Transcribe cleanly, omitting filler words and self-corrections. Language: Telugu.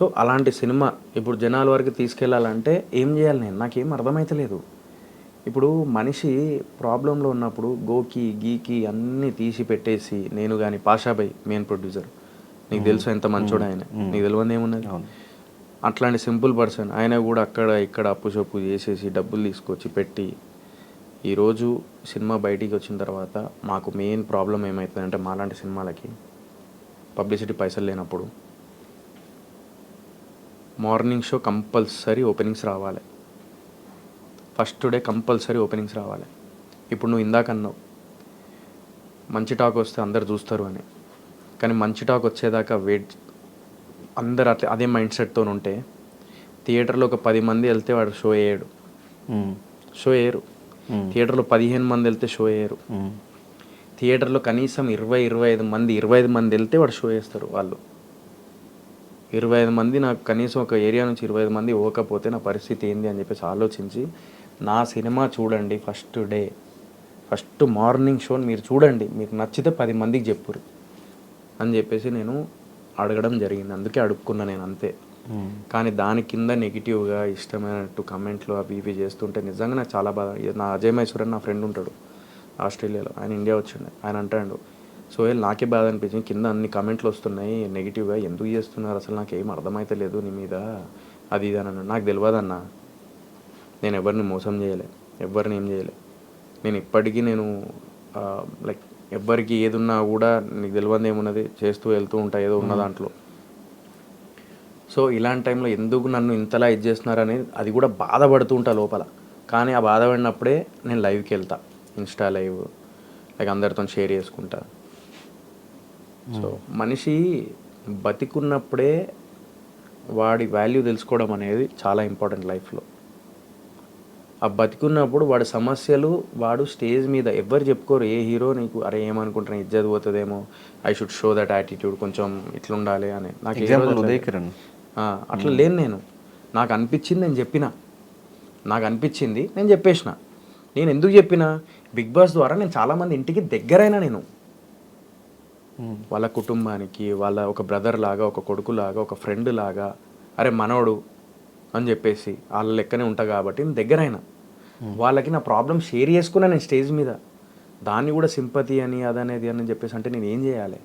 సో అలాంటి సినిమా ఇప్పుడు జనాల వరకు తీసుకెళ్ళాలంటే ఏం చేయాలి నేను? నాకేం అర్థమైతలేదు. ఇప్పుడు మనిషి ప్రాబ్లంలో ఉన్నప్పుడు గోకి గీకి అన్నీ తీసి పెట్టేసి నేను కానీ పాషాభాయ్ మెయిన్ ప్రొడ్యూసర్, నీకు తెలుసు ఎంత మంచోడు ఆయన, నీకు తెలియదు ఏమున్నది. అట్లాంటి సింపుల్ పర్సన్ ఆయన కూడా అక్కడ ఇక్కడ అప్పు చప్పు చేసేసి డబ్బులు తీసుకొచ్చి పెట్టి ఈరోజు సినిమా బయటికి వచ్చిన తర్వాత మాకు మెయిన్ ప్రాబ్లం ఏమవుతుందంటే మాలాంటి సినిమాలకి పబ్లిసిటీ పైసలు లేనప్పుడు మార్నింగ్ షో కంపల్సరీ ఓపెనింగ్స్ రావాలి, ఫస్ట్ డే కంపల్సరీ ఓపెనింగ్స్ రావాలి. ఇప్పుడు నువ్వు ఇందాక అన్నావు మంచి టాక్ వస్తే అందరు చూస్తారు అని, కానీ మంచి టాక్ వచ్చేదాకా వెయిట్ అందరు అట్లా అదే మైండ్ సెట్తో ఉంటే థియేటర్లో ఒక 10 మంది వెళ్తే వాడు షో వేయడు, షో వేయరు. థియేటర్లో 15 మంది వెళ్తే షో వేయరు. థియేటర్లో కనీసం 20-25 మంది 25 మంది వెళ్తే వాడు షో వేస్తారు. వాళ్ళు 25 మంది నాకు కనీసం ఒక ఏరియా నుంచి 25 మంది పోకపోతే నా పరిస్థితి ఏంది అని చెప్పేసి ఆలోచించి నా సినిమా చూడండి, first day first morning show మీరు చూడండి, మీకు నచ్చితే 10 మందికి చెప్పురు అని చెప్పేసి నేను అడగడం జరిగింది. అందుకే అడుక్కున్నా నేను అంతే. కానీ దాని కింద నెగిటివ్గా ఇష్టమైనట్టు కమెంట్లు అవి ఇవి చేస్తుంటే నిజంగా నాకు చాలా బాధ. నా అజయ్ మైసూర్ అని నా ఫ్రెండ్ ఉంటాడు ఆస్ట్రేలియాలో, ఆయన ఇండియా వచ్చిండే, ఆయన అంటాడు సోహెల్ నాకే బాధ అనిపించింది, కింద అన్ని కమెంట్లు వస్తున్నాయి నెగిటివ్గా, ఎందుకు చేస్తున్నారు అసలు నాకు ఏం అర్థమైతే లేదు నీ మీద అది ఇది అని అన్నాడు. నాకు తెలియదన్నా, నేను ఎవరిని మోసం చేయలే, ఎవరిని ఏం చేయలే. నేను ఇప్పటికీ నేను లైక్ ఎవ్వరికి ఏది ఉన్నా కూడా నీకు తెలియదు ఏమున్నది చేస్తూ వెళ్తూ ఉంటా ఏదో ఉన్న దాంట్లో. సో ఇలాంటి టైంలో ఎందుకు నన్ను ఇంతలా ఇది చేస్తున్నారు అనేది అది కూడా బాధపడుతూ ఉంటా లోపల. కానీ ఆ బాధపడినప్పుడే నేను లైవ్కి వెళ్తా, ఇన్స్టా లైవ్ లైక్ అందరితో షేర్ చేసుకుంటా. సో మనిషి బతికున్నప్పుడే వాడి వాల్యూ తెలుసుకోవడం అనేది చాలా ఇంపార్టెంట్ లైఫ్లో. ఆ బతికున్నప్పుడు వాడి సమస్యలు వాడు స్టేజ్ మీద ఎవ్వరు చెప్పుకోరు. ఏ హీరో నీకు అరే ఏమనుకుంటాను ఇజ్జత్ పోతుందేమో, I should show that attitude, కొంచెం ఇట్లుండాలి అని. నాకు అట్లా లేను నేను. నాకు అనిపించింది నేను చెప్పిన, నాకు అనిపించింది నేను చెప్పేసిన. నేను ఎందుకు చెప్పిన, బిగ్ బాస్ ద్వారా నేను చాలామంది ఇంటికి దగ్గరైనా, నేను వాళ్ళ కుటుంబానికి వాళ్ళ ఒక బ్రదర్ లాగా, ఒక కొడుకు లాగా, ఒక ఫ్రెండ్ లాగా, అరే మనోడు అని చెప్పేసి వాళ్ళ లెక్కనే ఉంటా కాబట్టి నేను దగ్గరైనా. వాళ్ళకి నా ప్రాబ్లం షేర్ చేసుకున్నా నేను స్టేజ్ మీద. దాన్ని కూడా సింపతి అని అదనేది అని చెప్పేసి అంటే నేను ఏం చేయాలి?